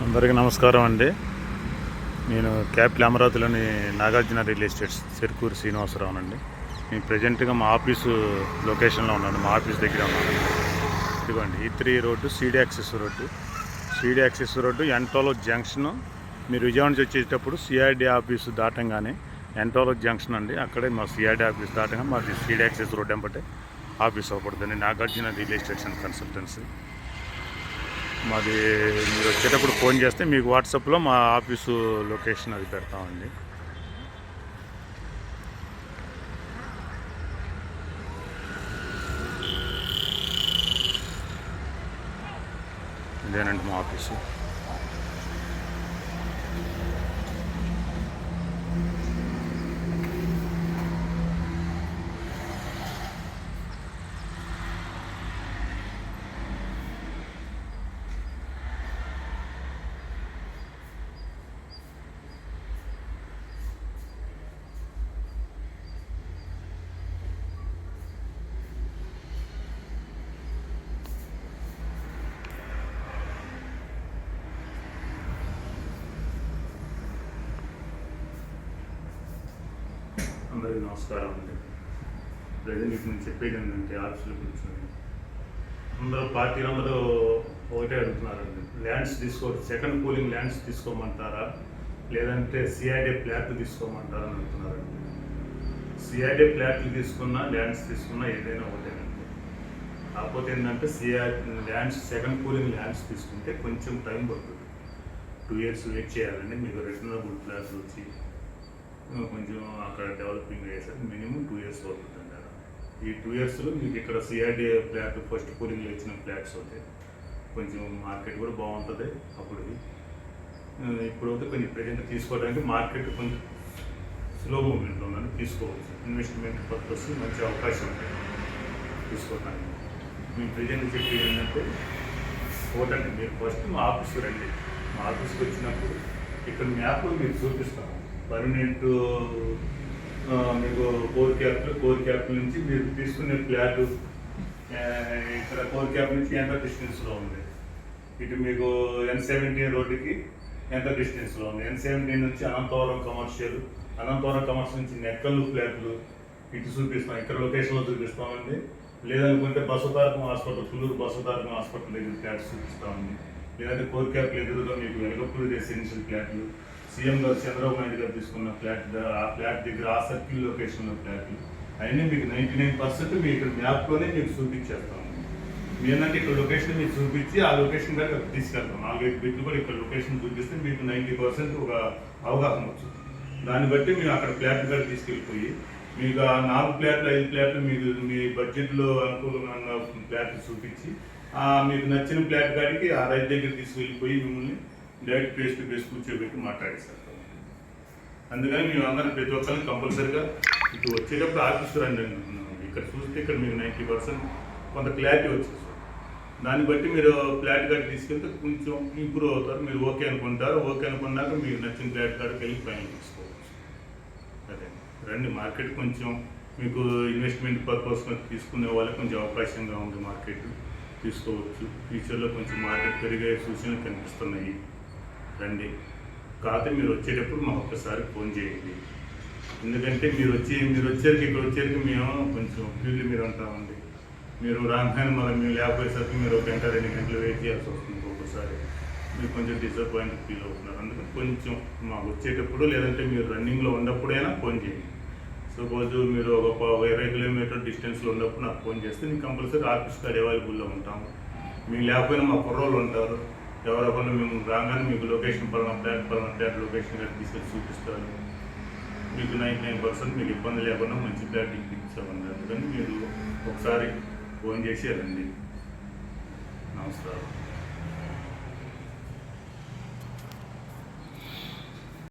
అందరికీ నమస్కారం అండి. నేను క్యాపిటల్ అమరావతిలోని నాగార్జున రియల్ ఎస్టేట్స్ చెరుకూరు శ్రీనివాసరావు అండి. నేను ప్రజెంట్గా మా ఆఫీసు లొకేషన్లో ఉన్నాను. మా ఆఫీస్ దగ్గర ఉన్నాను. ఇదిగోండి E3 road, CD access road ఎంటోలో జంక్షను. మీరు విజయవాడ నుంచి వచ్చేటప్పుడు సిఆర్డి ఆఫీసు దాటంగానే ఎంటోలో జంక్షన్ అండి. అక్కడే మా సిఆర్డి ఆఫీస్ దాటంగా మాది సిడి యాక్సెస్ రోడ్డు వెంబటే ఆఫీస్ అవ్వబడుతుంది. Nagarjuna real estates and consultancy మాది. మీరు వచ్చేటప్పుడు ఫోన్ చేస్తే మీకు వాట్సాప్లో మా ఆఫీసు లొకేషన్ అది పెడతామండి. ఇదేనండి మా ఆఫీసు. అందరికీ నమస్కారం అండి. ప్రజెంట్ ఇప్పుడు నేను చెప్పేది ఏంటంటే ఆఫీసులో కూర్చొని పార్టీలందరూ ఒకటే అడుగుతున్నారండి. ల్యాండ్స్ సెకండ్ కూలింగ్ ల్యాండ్స్ తీసుకోమంటారా, లేదంటే సిఐడే ఫ్లాట్లు తీసుకోమంటారా అని అడుగుతున్నారండి. సిఐడే ఫ్లాట్లు తీసుకున్నా, ల్యాండ్స్ తీసుకున్నా ఏదైనా ఒకటేనండి. కాకపోతే ఏంటంటే సెకండ్ కూలింగ్ ల్యాండ్స్ తీసుకుంటే కొంచెం టైం పడుతుంది. 2 years వెయిట్ చేయాలండి. మీకు రిటర్నబుల్ ఫ్లాట్స్ వచ్చి కొంచెం అక్కడ డెవలపింగ్ అయ్యేసరికి మినిమం 2 years పడుతుందండి. ఈ 2 yearsలో మీకు ఇక్కడ సిఆర్డీ ఫ్లాట్ ఫస్ట్ కూలింగ్లో ఇచ్చిన ఫ్లాట్స్ అవుతాయి. కొంచెం మార్కెట్ కూడా బాగుంటుంది. అప్పుడు ఇప్పుడైతే కొంచెం ప్రజెంట్ తీసుకోవడానికి మార్కెట్ కొంచెం స్లో మూమెంట్లో ఉందని తీసుకోవచ్చు. ఇన్వెస్ట్మెంట్ పర్పస్ మంచి అవకాశం ఉంటుంది తీసుకోవడానికి. మేము ప్రజెంట్ చెప్పేది ఏంటంటే ఒకటండి, మీరు ఫస్ట్ మా ఆఫీస్కి రండి. మా ఆఫీస్కి వచ్చినప్పుడు ఇక్కడ మ్యాప్లో మీరు చూపిస్తాము. పర్మనెంట్ మీకు కోర్ క్యాపిటల్ నుంచి మీరు తీసుకునే ఫ్లాట్ ఇక్కడ కోర్ క్యాపిటల్ నుంచి ఎంత డిస్టెన్స్లో ఉంది, ఇటు మీకు N17 రోడ్డుకి ఎంత డిస్టెన్స్లో ఉంది, N17 నుంచి అనంతవరం కమర్షియల్ నుంచి నెక్కల్లు ఫ్లాట్లు ఇటు చూపిస్తాం. ఇక్కడ లొకేషన్లో చూపిస్తామండి. లేదనుకుంటే బసవతారకం హాస్పిటల్, పుల్లూరు బసవతారకం హాస్పిటల్ దగ్గర ఫ్లాట్స్ చూపిస్తామండి. లేదంటే కోర్ క్యాపిటల్ ఎదురుగా మీకు వెలగపూడి రెసిడెన్షియల్ ఫ్లాట్లు, సీఎం గారు చంద్రబాబు నాయుడు గారు తీసుకున్న ఫ్లాట్, ఆ ఫ్లాట్ దగ్గర ఆ సర్కిల్ లొకేషన్లో ఫ్లాట్లు అవన్నీ మీకు 99% మీ ఇక్కడ మ్యాప్లోనే మీకు చూపించేస్తాము. మీ ఏంటంటే ఇక్కడ లొకేషన్ మీకు చూపించి ఆ లొకేషన్ దగ్గర తీసుకెళ్తాం. 4-5 బిట్లు కూడా ఇక్కడ లొకేషన్ చూపిస్తే మీకు 90% ఒక అవగాహన వచ్చింది. దాన్ని బట్టి మేము అక్కడ ఫ్లాట్ కూడా తీసుకెళ్ళిపోయి మీకు ఆ 4 ఫ్లాట్లు 5 ఫ్లాట్లు మీకు మీ బడ్జెట్లో అనుకూలంగా ఫ్లాట్లు చూపించి మీకు నచ్చిన ఫ్లాట్ కాడికి ఆ రైతు దగ్గర తీసుకెళ్ళిపోయి మిమ్మల్ని డైరెక్ట్ ఫేస్ టు ఫేస్ కూర్చోబెట్టి మాట్లాడేస్తారు. అందుకని మేము అందరం ప్రతి ఒక్కరిని కంపల్సరీగా ఇటు వచ్చేటప్పుడు ఆఫీసు రండి అనుకుంటున్నాం. ఇక్కడ చూస్తే ఇక్కడ మీకు 90% కొంత క్లారిటీ వచ్చేస్తుంది. దాన్ని బట్టి మీరు ఫ్లాట్ కార్డు తీసుకెళ్తే కొంచెం ఇంప్రూవ్ అవుతారు. మీరు ఓకే అనుకున్నాక మీకు నచ్చిన ఫ్లాట్ కార్డుకి వెళ్ళి ఫైనల్ తీసుకోవచ్చు. అదే రండి. మార్కెట్ కొంచెం మీకు ఇన్వెస్ట్మెంట్ పర్పస్ తీసుకునే వాళ్ళకి కొంచెం అవకాశంగా ఉంది. మార్కెట్ తీసుకోవచ్చు. ఫ్యూచర్లో కొంచెం మార్కెట్ పెరిగే సూచనలు కనిపిస్తున్నాయి. రండి. కాకపోతే మీరు వచ్చేటప్పుడు మాకు ఒక్కసారి ఫోన్ చేయండి. ఎందుకంటే మీరు వచ్చేసరికి ఇక్కడ వచ్చేసరికి మేము కొంచెం ఫీల్డ్ మీరు ఉంటామండి. మీరు రాగానే మళ్ళీ మేము లేకపోయేసరికి మీరు 1 గంట 2 గంటలు వెయిట్ చేయాల్సి వస్తుంది. ఒక్కొక్కసారి మీరు కొంచెం డిసప్పాయింట్ ఫీల్ అవుతున్నారు. అందుకని కొంచెం మాకు వచ్చేటప్పుడు లేదంటే మీరు రన్నింగ్లో ఉన్నప్పుడైనా ఫోన్ చేయండి. సపోజ్ మీరు ఒక 20 కిలోమీటర్ డిస్టెన్స్లో ఉన్నప్పుడు నాకు ఫోన్ చేస్తే నేను కంపల్సరీ ఆఫీస్ కాడ అవైలబుల్లో ఉంటాము. మీకు లేకపోయినా మా కుర్రోళ్ళు ఉంటారు. ఎవరొకరు మేము రాగానే మీకు లొకేషన్ ఫ్లాట్ లొకేషన్ గారు తీసుకెళ్ళి చూపిస్తారు. మీకు 99% మీకు ఇబ్బంది లేకుండా మంచి ఫ్లాట్ ఇప్పించామని. అందుకని మీరు ఒకసారి ఫోన్ చేసి రండి. నమస్కారం.